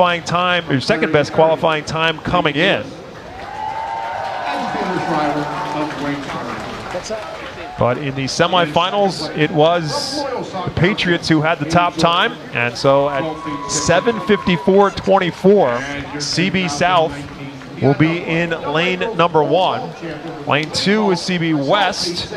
qualifying time, or second best qualifying time coming in. But in the semifinals, it was the Patriots who had the top time. And so at 7:54.24, CB South will be in lane number 1. Lane 2 is CB West,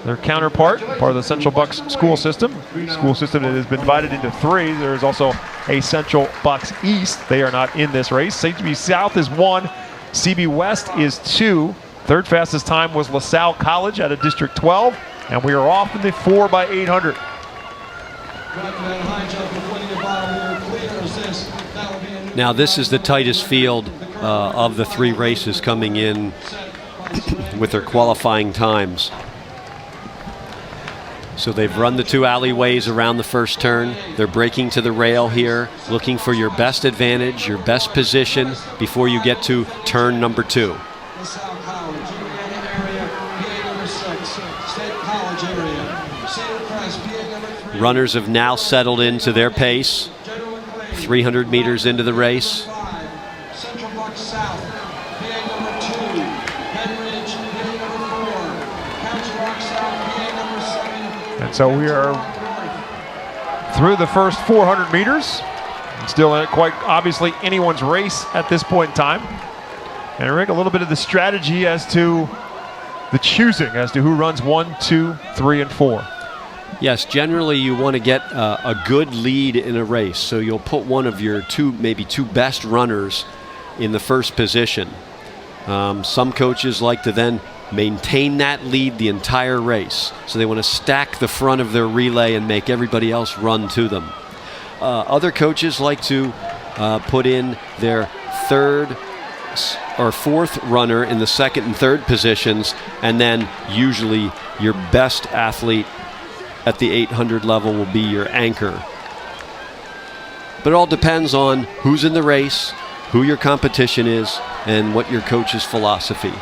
their counterpart, part of the Central Bucks school system. School system that has been divided into 3. There is also a Central Bucks East. They are not in this race. CB South is 1, CB West is 2. Third fastest time was LaSalle College out of District 12, and we are off in the 4x800. Now this is the tightest field of the 3 races coming in with their qualifying times. So they've run the 2 alleyways around the first turn. They're braking to the rail here, looking for your best advantage, your best position before you get to turn number 2. Runners have now settled into their pace, 300 meters into the race. And so we are through the first 400 meters. Still quite obviously anyone's race at this point in time. And Rick, a little bit of the strategy as to the choosing as to who runs 1, 2, 3, and 4. Yes, generally you want to get a good lead in a race. So you'll put one of your maybe two best runners in the first position. Some coaches like to then maintain that lead the entire race. So they want to stack the front of their relay and make everybody else run to them. Other coaches like to put in their third or fourth runner in the second and third positions, and then usually your best athlete at the 800 level will be your anchor. But it all depends on who's in the race, who your competition is, and what your coach's philosophy.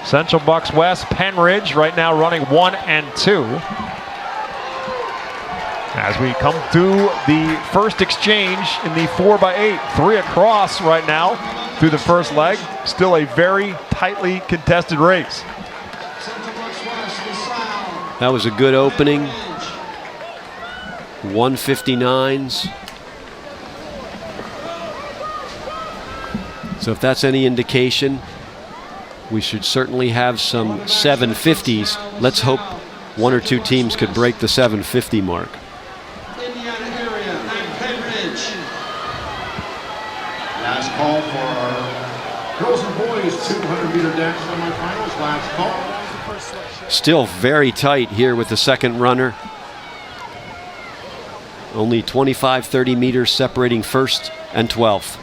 Central Bucks West, Penridge right now running 1 and 2. As we come through the first exchange in the 4x8, 3 across right now through the first leg. Still a very tightly contested race. That was a good opening. 1:59s. So if that's any indication, we should certainly have some 750s. Let's hope 1 or 2 teams could break the 750 mark. Last call for our girls and boys 200-meter dash semifinals. Last call. Still very tight here with the second runner. Only 25-30 meters separating first and 12th.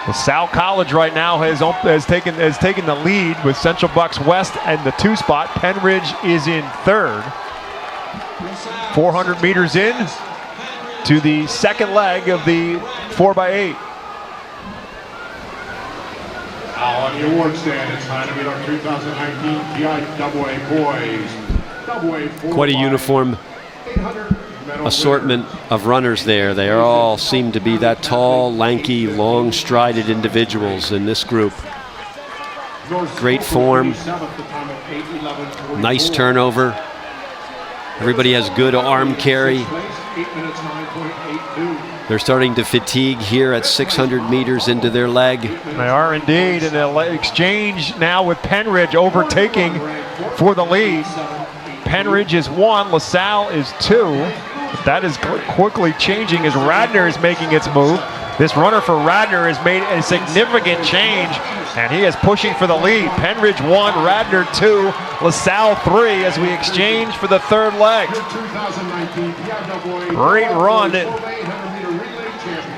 LaSalle College right now has taken the lead with Central Bucks West and the 2 spot. Penridge is in third. 400 meters in to the second leg of the 4x8. Now on the award stand, it's time to meet our 2019 PIAA boys. Quite a uniform assortment of runners there. They all seem to be that tall, lanky, long-strided individuals in this group. Great form, nice turnover. Everybody has good arm carry. They're starting to fatigue here at 600 meters into their leg. They are indeed in an exchange now with Penridge overtaking for the lead. Penridge is 1, LaSalle is 2. That is quickly changing as Radnor is making its move. This runner for Radnor has made a significant change, and he is pushing for the lead. Penridge 1, Radnor 2, LaSalle 3 as we exchange for the third leg. Great run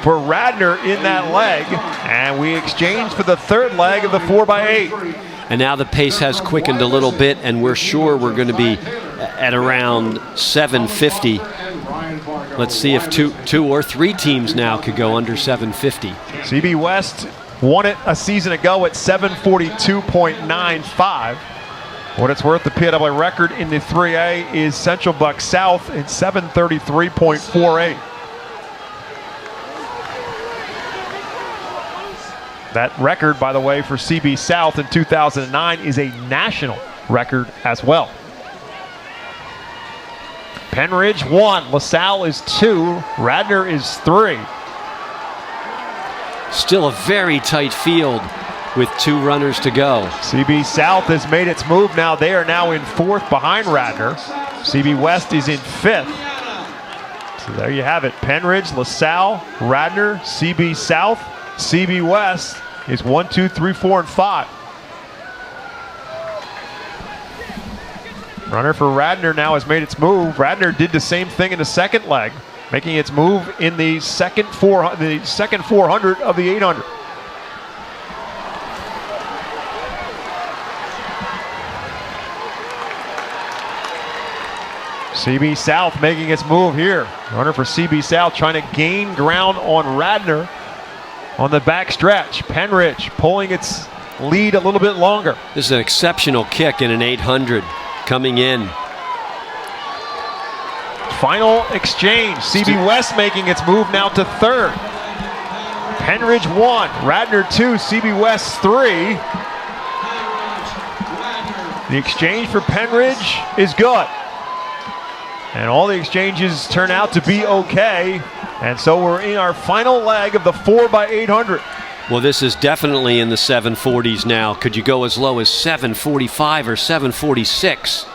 for Radnor in that leg, and we exchange for the third leg of the 4x8. And now the pace has quickened a little bit, and we're sure we're going to be at around 750. Let's see if two or three teams now could go under 750. CB West won it a season ago at 742.95. What it's worth, the PIAA record in the 3A is Central Bucks South in 7:33.48. That record, by the way, for CB South in 2009 is a national record as well. Penridge 1, LaSalle is 2, Radnor is 3. Still a very tight field with 2 runners to go. CB South has made its move now. They are now in 4th behind Radnor. CB West is in 5th. So there you have it. Penridge, LaSalle, Radnor, CB South, CB West is 1, 2, 3, 4, and 5. Runner for Radnor now has made its move. Radnor did the same thing in the second leg, making its move in the second 400 of the 800. CB South making its move here. Runner for CB South trying to gain ground on Radnor on the back stretch. Penridge pulling its lead a little bit longer. This is an exceptional kick in an 800 coming in. Final exchange. CB West making its move now to 3rd. Penridge 1, Radnor 2, CB West 3. The exchange for Penridge is good. And all the exchanges turn out to be okay. And so we're in our final leg of the 4x800. Well, this is definitely in the 740s now. Could you go as low as 745 or 746?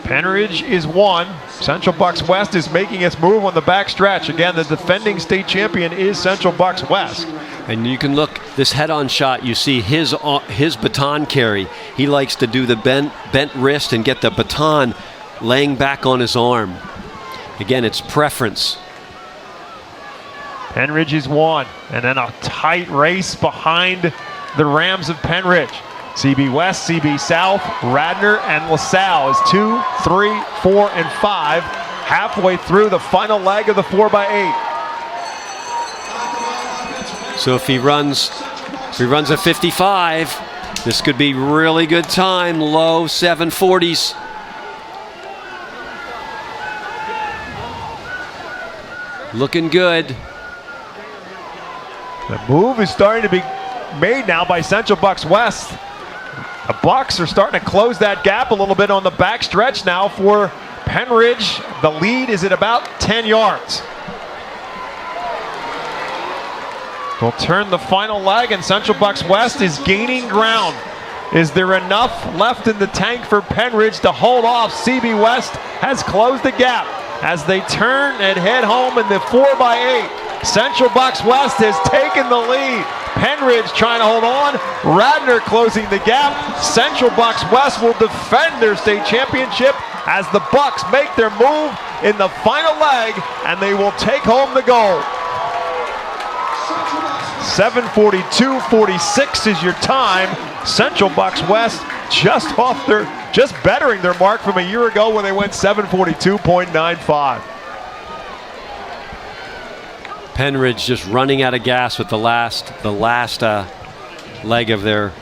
Penridge is 1. Central Bucks West is making its move on the back stretch. Again, the defending state champion is Central Bucks West. And you can look, this head-on shot, you see his baton carry. He likes to do the bent wrist and get the baton laying back on his arm. Again, it's preference. Penridge is 1, and then a tight race behind the Rams of Penridge. CB West, CB South, Radnor, and LaSalle is 2, 3, 4, and 5. Halfway through the final leg of the 4x8. So if he runs a 55, this could be really good time. Low 740s. Looking good. The move is starting to be made now by Central Bucks West. The Bucks are starting to close that gap a little bit on the back stretch now for Penridge. The lead is at about 10 yards. We'll turn the final leg, and Central Bucks West is gaining ground. Is there enough left in the tank for Penridge to hold off? CB West has closed the gap as they turn and head home in the 4x8. Central Bucks West has taken the lead. Penridge trying to hold on. Radnor closing the gap. Central Bucks West will defend their state championship as the Bucks make their move in the final leg, and they will take home the gold. 7:42.46 is your time. Central Bucks West just bettering their mark from a year ago when they went 7:42.95. Penridge just running out of gas with the last leg of their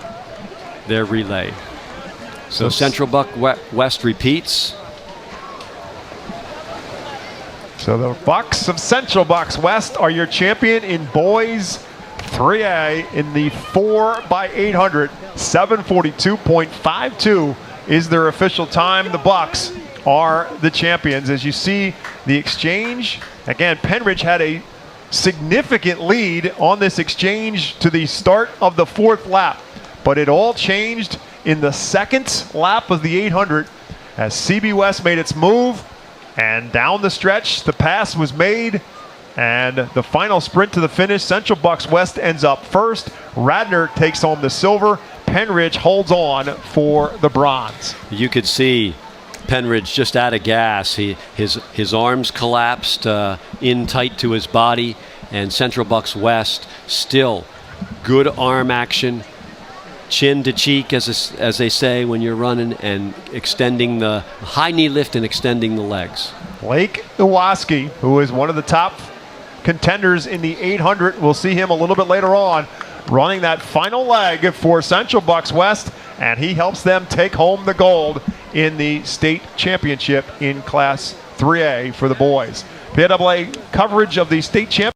relay. So Central Buck West repeats. So the Bucks of Central Bucks West are your champion in boys 3A in the 4x800. 7:42.52 is their official time. The Bucks are the champions. As you see the exchange, again, Penridge had a significant lead on this exchange to the start of the 4th lap, but it all changed in the 2nd lap of the 800 as CB West made its move, and down the stretch the pass was made, and the final sprint to the finish, Central Bucks West ends up first. Radnor takes home the silver. Penridge holds on for the bronze. You could see Penridge just out of gas. His arms collapsed in tight to his body, and Central Bucks West still good arm action, chin to cheek, as they say when you're running, and extending the high knee lift and extending the legs. Blake Ewaskey, who is one of the top contenders in the 800, we'll see him a little bit later on, running that final leg for Central Bucks West, and he helps them take home the gold in the state championship in Class 3A for the boys. PIAA coverage of the state championship